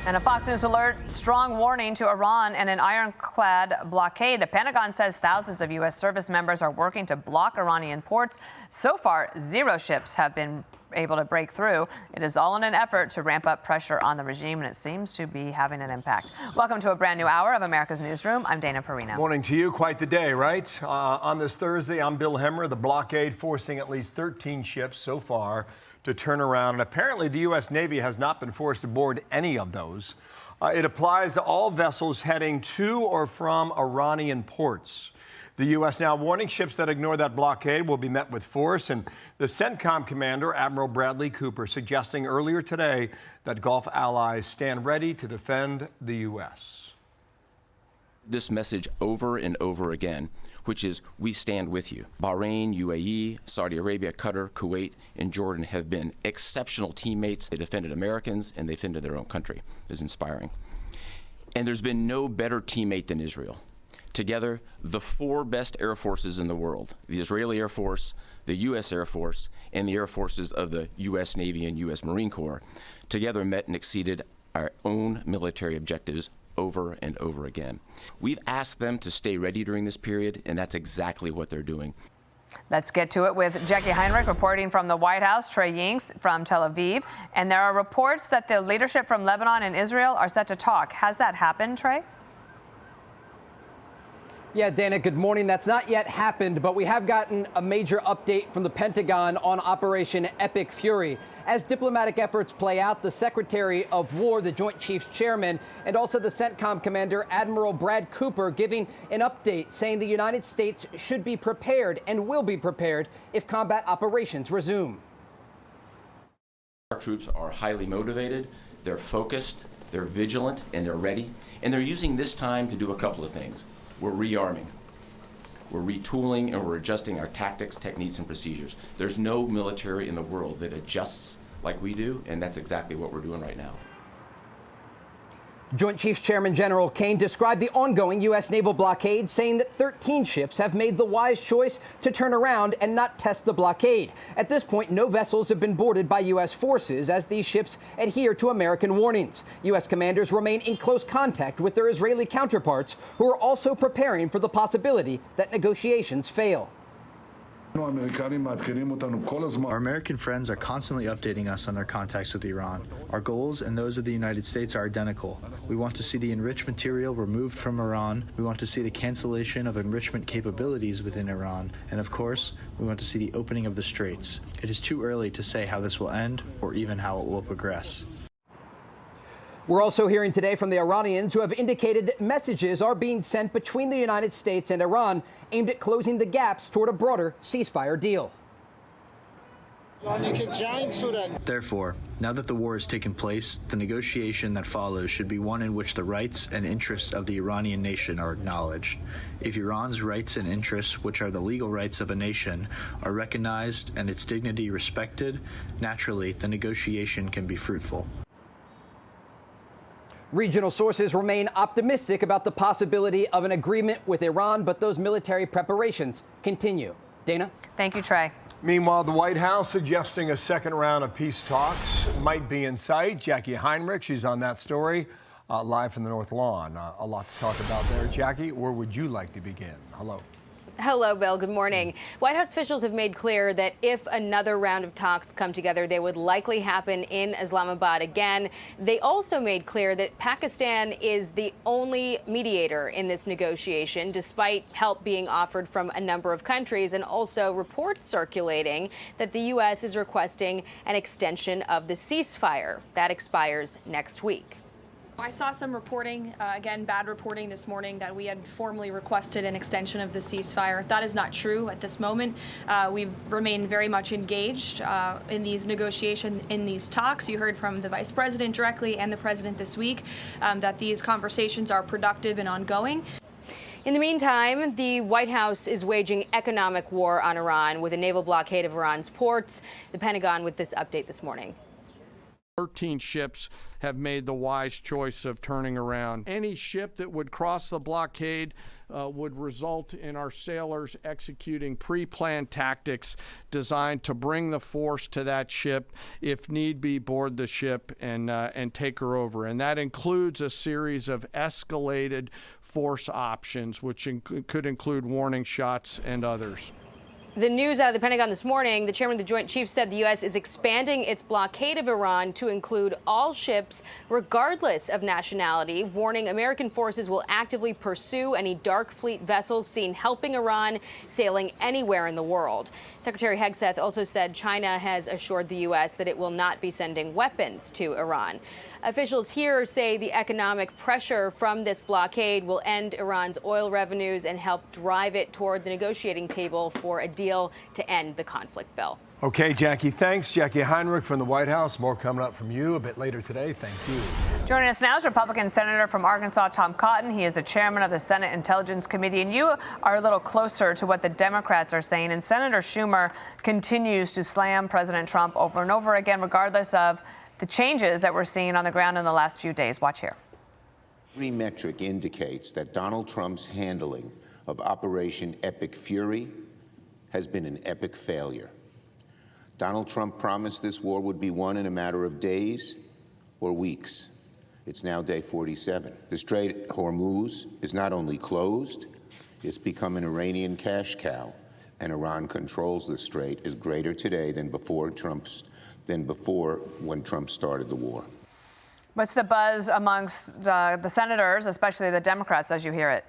And a Fox News alert, strong warning to Iran and an ironclad blockade. The Pentagon says thousands of U.S. service members are working to block Iranian ports. So far, 0 ships have been able to break through. It is all in an effort to ramp up pressure on the regime, and it seems to be having an impact. Welcome to a brand new hour of America's Newsroom. I'm Dana Perino. Morning to you. Quite the day, right? On this Thursday, I'm Bill Hemmer. The blockade forcing at least 13 ships so far to turn around, and apparently the U.S. Navy has not been forced to board any of those. It applies to all vessels heading to or from Iranian ports. The U.S. now warning ships that ignore that blockade will be met with force, and the CENTCOM commander, Admiral Bradley Cooper, suggesting earlier today that Gulf allies stand ready to defend the U.S. This message over and over again, which is we stand with you. Bahrain, UAE, Saudi Arabia, Qatar, Kuwait, and Jordan have been exceptional teammates. They defended Americans and they defended their own country. It's inspiring. And there's been no better teammate than Israel. Together, the 4 best air forces in the world, the Israeli Air Force, the U.S. Air Force, and the air forces of the U.S. Navy and U.S. Marine Corps, together met and exceeded our own military objectives over and over again. We've asked them to stay ready during this period, and that's exactly what they're doing. Let's get to it with Jacqui Heinrich reporting from the White House, Trey Yingst from Tel Aviv. And there are reports that the leadership from Lebanon and Israel are set to talk. Has that happened, Trey? Yeah, Dana, good morning. That's not yet happened, but we have gotten a major update from the Pentagon on Operation Epic Fury. As diplomatic efforts play out, the Secretary of War, the Joint Chiefs Chairman, and also the CENTCOM Commander, Admiral Brad Cooper, giving an update saying the United States should be prepared and will be prepared if combat operations resume. Our troops are highly motivated, they're focused, they're vigilant, and they're ready. And they're using this time to do a couple of things. We're rearming, we're retooling, and we're adjusting our tactics, techniques, and procedures. There's no military in the world that adjusts like we do, and that's exactly what we're doing right now. Joint Chiefs Chairman General Kane described the ongoing U.S. naval blockade, saying that 13 ships have made the wise choice to turn around and not test the blockade. At this point, no vessels have been boarded by U.S. forces as these ships adhere to American warnings. U.S. commanders remain in close contact with their Israeli counterparts, who are also preparing for the possibility that negotiations fail. Our American friends are constantly updating us on their contacts with Iran. Our goals and those of the United States are identical. We want to see the enriched material removed from Iran. We want to see the cancellation of enrichment capabilities within Iran. And of course, we want to see the opening of the straits. It is too early to say how this will end or even how it will progress. We're also hearing today from the Iranians who have indicated that messages are being sent between the United States and Iran aimed at closing the gaps toward a broader ceasefire deal. Therefore, now that the war has taken place, the negotiation that follows should be one in which the rights and interests of the Iranian nation are acknowledged. If Iran's rights and interests, which are the legal rights of a nation, are recognized and its dignity respected, naturally the negotiation can be fruitful. Regional sources remain optimistic about the possibility of an agreement with Iran, but those military preparations continue. Dana? Thank you, Trey. Meanwhile, the White House suggesting a second round of peace talks might be in sight. Jacqui Heinrich, she's on that story, live from the North Lawn. A lot to talk about there. Jacqui, where would you like to begin? Hello. Hello, Bill. Good morning. White House officials have made clear that if another round of talks come together, they would likely happen in Islamabad again. They also made clear that Pakistan is the only mediator in this negotiation, despite help being offered from a number of countries, and also reports circulating that the U.S. is requesting an extension of the ceasefire. That expires next week. I saw some reporting, again, bad reporting this morning, that we had formally requested an extension of the ceasefire. That is not true at this moment. We remain very much engaged in these negotiations, in these talks. You heard from the Vice President directly and the President this week that these conversations are productive and ongoing. In the meantime, the White House is waging economic war on Iran with a naval blockade of Iran's ports. The Pentagon with this update this morning. 13 ships have made the wise choice of turning around. Any ship that would cross the blockade would result in our sailors executing pre-planned tactics designed to bring the force to that ship, if need be, board the ship and take her over. And that includes a series of escalated force options, which could include warning shots and others. The news out of the Pentagon this morning, the chairman of the Joint Chiefs said the U.S. is expanding its blockade of Iran to include all ships, regardless of nationality, warning American forces will actively pursue any dark fleet vessels seen helping Iran sailing anywhere in the world. Secretary Hegseth also said China has assured the U.S. that it will not be sending weapons to Iran. Officials here say the economic pressure from this blockade will end Iran's oil revenues and help drive it toward the negotiating table for a deal to end the conflict. Bill. Okay, Jacqui, thanks. Jacqui Heinrich from the White House. More coming up from you a bit later today. Thank you. Joining us now is Republican Senator from Arkansas, Tom Cotton. He is the chairman of the Senate Intelligence Committee, and you are a little closer to what the Democrats are saying. And Senator Schumer continues to slam President Trump over and over again, regardless of the changes that we're seeing on the ground in the last few days. Watch here. Every metric indicates that Donald Trump's handling of Operation Epic Fury has been an epic failure. Donald Trump promised this war would be won in a matter of days or weeks. It's now day 47. The Strait of Hormuz is not only closed, it's become an Iranian cash cow, and Iran controls the strait is greater today than before when Trump started the war. What's the buzz amongst the senators, especially the Democrats, as you hear it?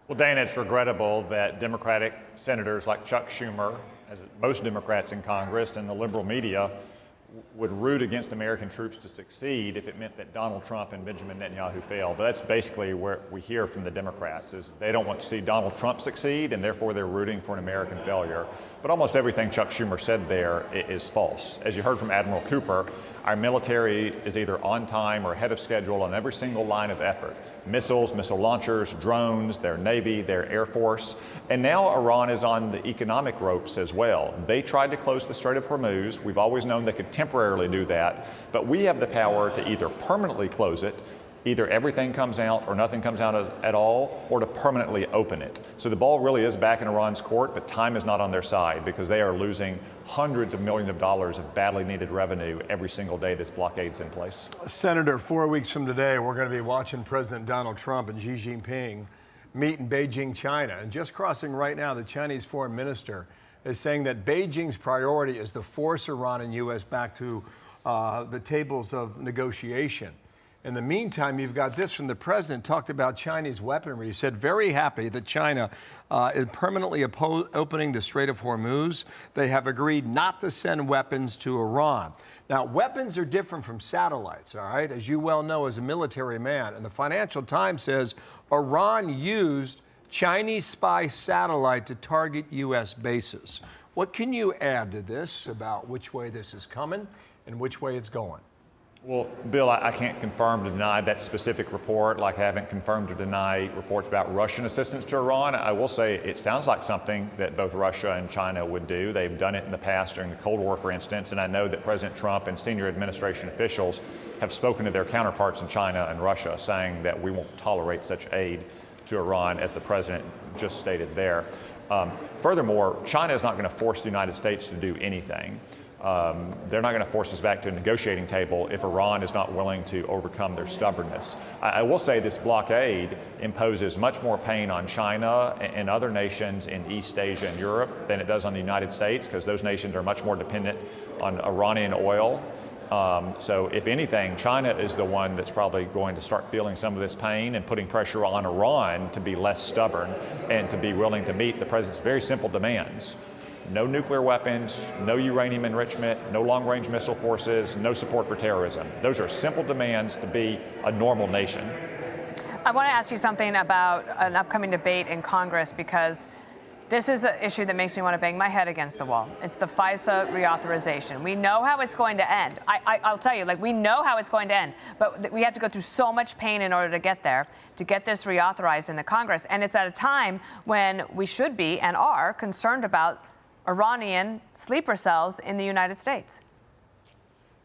Well, Dana, it's regrettable that Democratic senators like Chuck Schumer, as most Democrats in Congress, and the liberal media would root against American troops to succeed if it meant that Donald Trump and Benjamin Netanyahu failed. But that's basically where we hear from the Democrats, is they don't want to see Donald Trump succeed, and therefore they're rooting for an American failure. But almost everything Chuck Schumer said there is false. As you heard from Admiral Cooper, our military is either on time or ahead of schedule on every single line of effort. Missiles, missile launchers, drones, their Navy, their Air Force. And now Iran is on the economic ropes as well. They tried to close the Strait of Hormuz. We've always known they could temporarily do that. But we have the power to either permanently close it, either everything comes out or nothing comes out at all, or to permanently open it. So the ball really is back in Iran's court, but time is not on their side because they are losing hundreds of millions of dollars of badly needed revenue every single day this blockade's in place. Senator, 4 weeks from today, we're going to be watching President Donald Trump and Xi Jinping meet in Beijing, China. And just crossing right now, the Chinese foreign minister is saying that Beijing's priority is to force Iran and U.S. back to the tables of negotiation. In the meantime, you've got this from the president, talked about Chinese weaponry. He said, very happy that China is permanently opening the Strait of Hormuz. They have agreed not to send weapons to Iran. Now, weapons are different from satellites, all right, as you well know as a military man. And the Financial Times says Iran used Chinese spy satellite to target U.S. bases. What can you add to this about which way this is coming and which way it's going? Well, Bill, I can't confirm or deny that specific report, like I haven't confirmed or denied reports about Russian assistance to Iran. I will say it sounds like something that both Russia and China would do. They've done it in the past during the Cold War, for instance, and I know that President Trump and senior administration officials have spoken to their counterparts in China and Russia, saying that we won't tolerate such aid to Iran, as the president just stated there. Furthermore, China is not going to force the United States to do anything. They're not going to force us back to a negotiating table if Iran is not willing to overcome their stubbornness. I will say this blockade imposes much more pain on China and other nations in East Asia and Europe than it does on the United States, because those nations are much more dependent on Iranian oil. So if anything, China is the one that's probably going to start feeling some of this pain and putting pressure on Iran to be less stubborn and to be willing to meet the president's very simple demands. No nuclear weapons, no uranium enrichment, no long-range missile forces, no support for terrorism. Those are simple demands to be a normal nation. I want to ask you something about an upcoming debate in Congress, because this is an issue that makes me want to bang my head against the wall. It's the FISA reauthorization. We know how it's going to end. I'll tell you, we know how it's going to end, but we have to go through so much pain in order to get there, to get this reauthorized in the Congress. And it's at a time when we should be and are concerned about Iranian sleeper cells in the United States.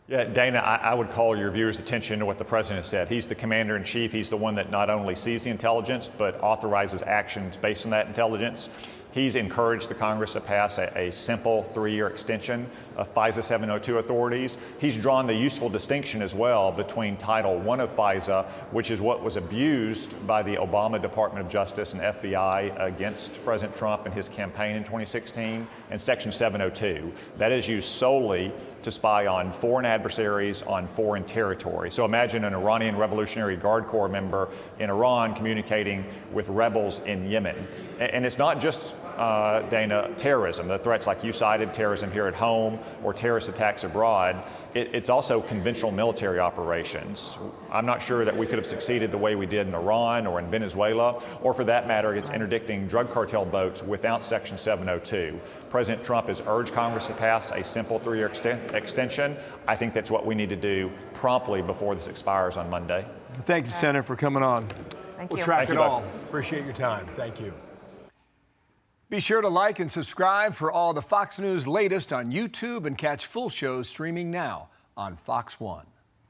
Yeah, Dana, I would call your viewers' attention to what the president said. He's the commander-in-chief. He's the one that not only sees the intelligence, but authorizes actions based on that intelligence. He's encouraged the Congress to pass a simple 3-year extension of FISA 702 authorities. He's drawn the useful distinction as well between Title I of FISA, which is what was abused by the Obama Department of Justice and FBI against President Trump in his campaign in 2016, and Section 702. That is used solely to spy on foreign adversaries on foreign territory. So imagine an Iranian Revolutionary Guard Corps member in Iran communicating with rebels in Yemen. And it's not just, Dana, terrorism, the threats like you cited, terrorism here at home or terrorist attacks abroad. It's also conventional military operations. I'm not sure that we could have succeeded the way we did in Iran or in Venezuela, or for that matter, against interdicting drug cartel boats without Section 702. President Trump has urged Congress to pass a simple 3-year extension. I think that's what we need to do promptly before this expires on Monday. Thank you, Senator, for coming on. Thank We'll you. track Thank it you all. both. Appreciate your time. Thank you. Be sure to like and subscribe for all the Fox News latest on YouTube and catch full shows streaming now on Fox One.